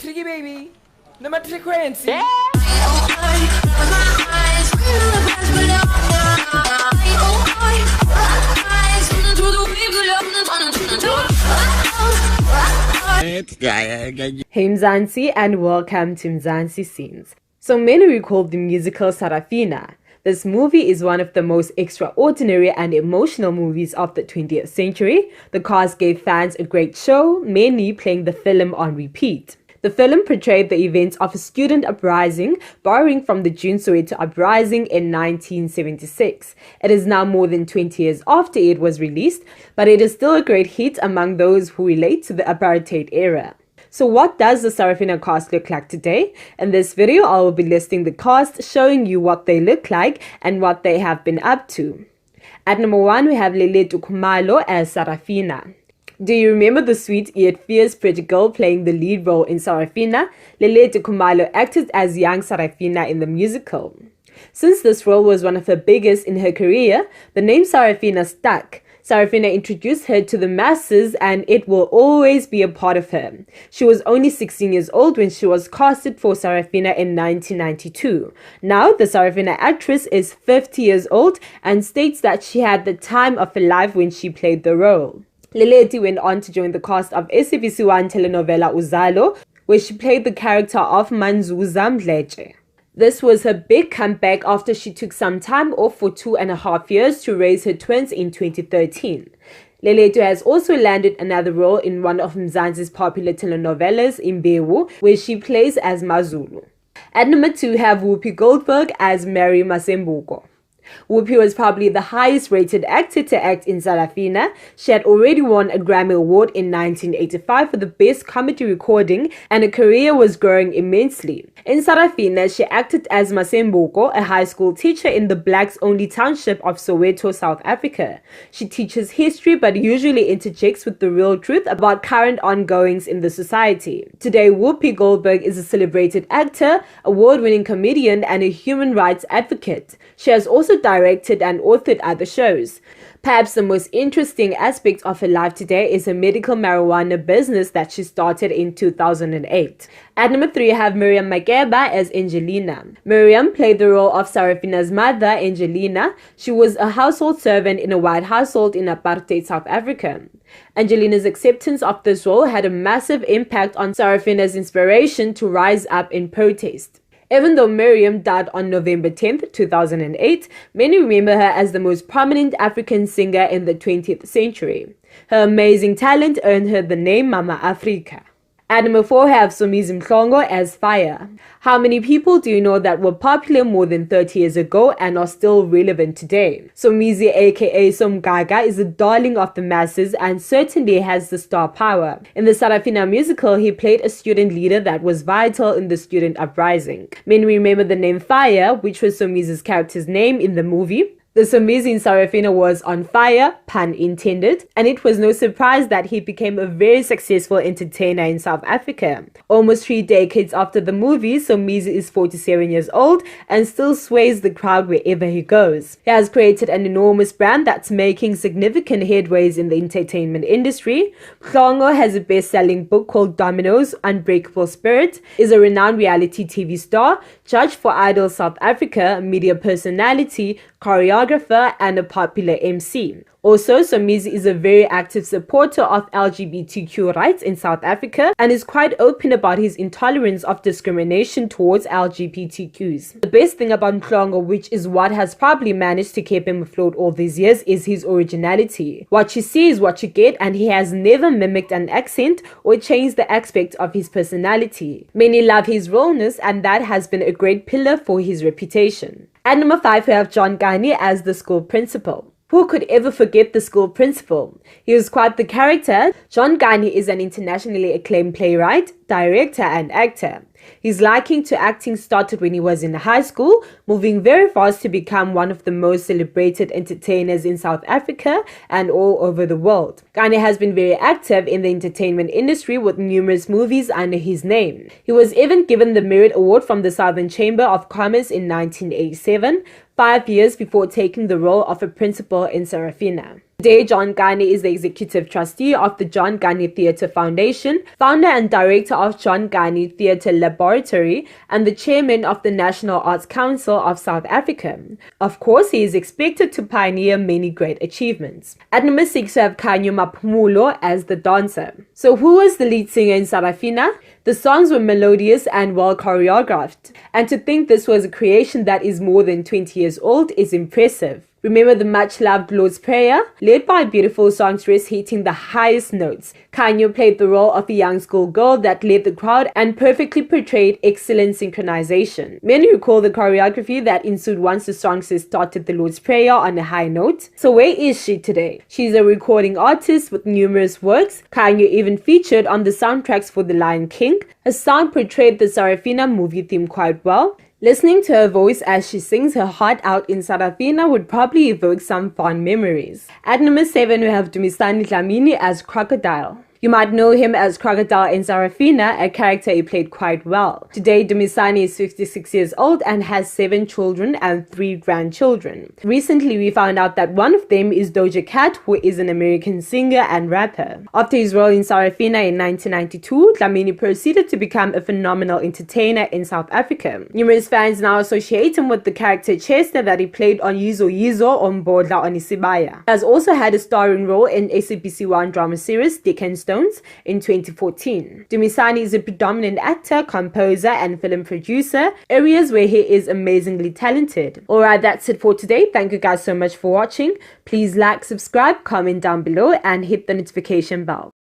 Tricky baby, naman frequency. Hey Mzansi, and welcome to Mzansi Scenes. So many recall the musical Sarafina. This movie is one of the most extraordinary and emotional movies of the 20th century. The cast gave fans a great show, many playing the film on repeat. The film portrayed the events of a student uprising, borrowing from the June Soweto uprising in 1976. It is now more than 20 years after it was released, but it is still a great hit among those who relate to the apartheid era. So what does the Sarafina cast look like today? In this video, I will be listing the cast, showing you what they look like and what they have been up to. At number 1, we have Leleto Khumalo as Sarafina. Do you remember the sweet yet fierce pretty girl playing the lead role in Sarafina? Leleto Khumalo acted as young Sarafina in the musical. Since this role was one of her biggest in her career, the name Sarafina stuck. Sarafina introduced her to the masses, and it will always be a part of her. She was only 16 years old when she was casted for Sarafina in 1992. Now, the Sarafina actress is 50 years old and states that she had the time of her life when she played the role. Leleto went on to join the cast of SABC1 telenovela Uzalo, where she played the character of Manzuza Mdletshe. This was her big comeback after she took some time off for 2.5 years to raise her twins in 2013. Leleto has also landed another role in one of Mzansi's popular telenovelas, Imbewu, where she plays as Mazulu. At number 2, we have Whoopi Goldberg as Mary Masembuko. Whoopi was probably the highest rated actor to act in Sarafina. She had already won a Grammy Award in 1985 for the Best Comedy Recording, and her career was growing immensely. In Sarafina, she acted as Masembuko, a high school teacher in the blacks-only township of Soweto, South Africa. She teaches history but usually interjects with the real truth about current ongoings in the society. Today, Whoopi Goldberg is a celebrated actor, award-winning comedian, and a human rights advocate. She has also directed and authored other shows. Perhaps the most interesting aspect of her life today is her medical marijuana business that she started in 2008. At number 3, I have Miriam Makeba as Angelina. Miriam played the role of Sarafina's mother, Angelina. She was a household servant in a white household in apartheid South Africa. Angelina's acceptance of this role had a massive impact on Sarafina's inspiration to rise up in protest. Even though Miriam died on November 10, 2008, many remember her as the most prominent African singer in the 20th century. Her amazing talent earned her the name Mama Africa. At number 4, we have Somizi Mhlongo as Fire. How many people do you know that were popular more than 30 years ago and are still relevant today? Somizi, aka Somgaga, is a darling of the masses and certainly has the star power. In the Sarafina musical, he played a student leader that was vital in the student uprising. Many remember the name Fire, which was Somizi's character's name in the movie. The Somizi in Sarafina was on fire, pun intended, and it was no surprise that he became a very successful entertainer in South Africa. Almost 3 decades after the movie, Somizi is 47 years old and still sways the crowd wherever he goes. He has created an enormous brand that's making significant headways in the entertainment industry. Mhlongo has a best-selling book called Domino's Unbreakable Spirit, is a renowned reality TV star, judge for Idol South Africa, media personality, choreographer, and a popular MC. Also, Somizi is a very active supporter of LGBTQ rights in South Africa and is quite open about his intolerance of discrimination towards LGBTQs. The best thing about Mhlongo, which is what has probably managed to keep him afloat all these years, is his originality. What you see is what you get, and he has never mimicked an accent or changed the aspect of his personality. Many love his rawness, and that has been a great pillar for his reputation. At number 5, we have John Kani as the school principal. Who could ever forget the school principal? He was quite the character. John Kani is an internationally acclaimed playwright, director, and actor. His liking to acting started when he was in high school, moving very fast to become one of the most celebrated entertainers in South Africa and all over the world. Kani has been very active in the entertainment industry with numerous movies under his name. He was even given the Merit Award from the Southern Chamber of Commerce in 1987, 5 years before taking the role of a principal in Sarafina. Today, John Gani is the executive trustee of the John Gani Theatre Foundation, founder and director of John Gani Theatre Laboratory, and the chairman of the National Arts Council of South Africa. Of course, he is expected to pioneer many great achievements. At number 6, we have Khanyo Maphumulo as the dancer. So who was the lead singer in Sarafina? The songs were melodious and well choreographed. And to think this was a creation that is more than 20 years old is impressive. Remember the much-loved Lord's Prayer? Led by a beautiful songstress hitting the highest notes, Khanyo played the role of a young schoolgirl that led the crowd and perfectly portrayed excellent synchronization. Many recall the choreography that ensued once the songstress started the Lord's Prayer on a high note. So where is she today? She's a recording artist with numerous works. Khanyo even featured on the soundtracks for The Lion King. Her sound portrayed the Sarafina movie theme quite well. Listening to her voice as she sings her heart out in Sarafina would probably evoke some fond memories. At number 7, we have Dumisani Dlamini as Crocodile. You might know him as Crocodile in Sarafina, a character he played quite well. Today, Dumisani is 56 years old and has 7 children and 3 grandchildren. Recently, we found out that one of them is Doja Cat, who is an American singer and rapper. After his role in Sarafina in 1992, Dlamini proceeded to become a phenomenal entertainer in South Africa. Numerous fans now associate him with the character Chester that he played on Yizo Yizo on Bodla on Isibaya. He has also had a starring role in SABC1 drama series Dick and Stone in 2014. Dumisani is a predominant actor, composer, and film producer, areas where he is amazingly talented. Alright, that's it for today. Thank you guys so much for watching. Please like, subscribe, comment down below, and hit the notification bell.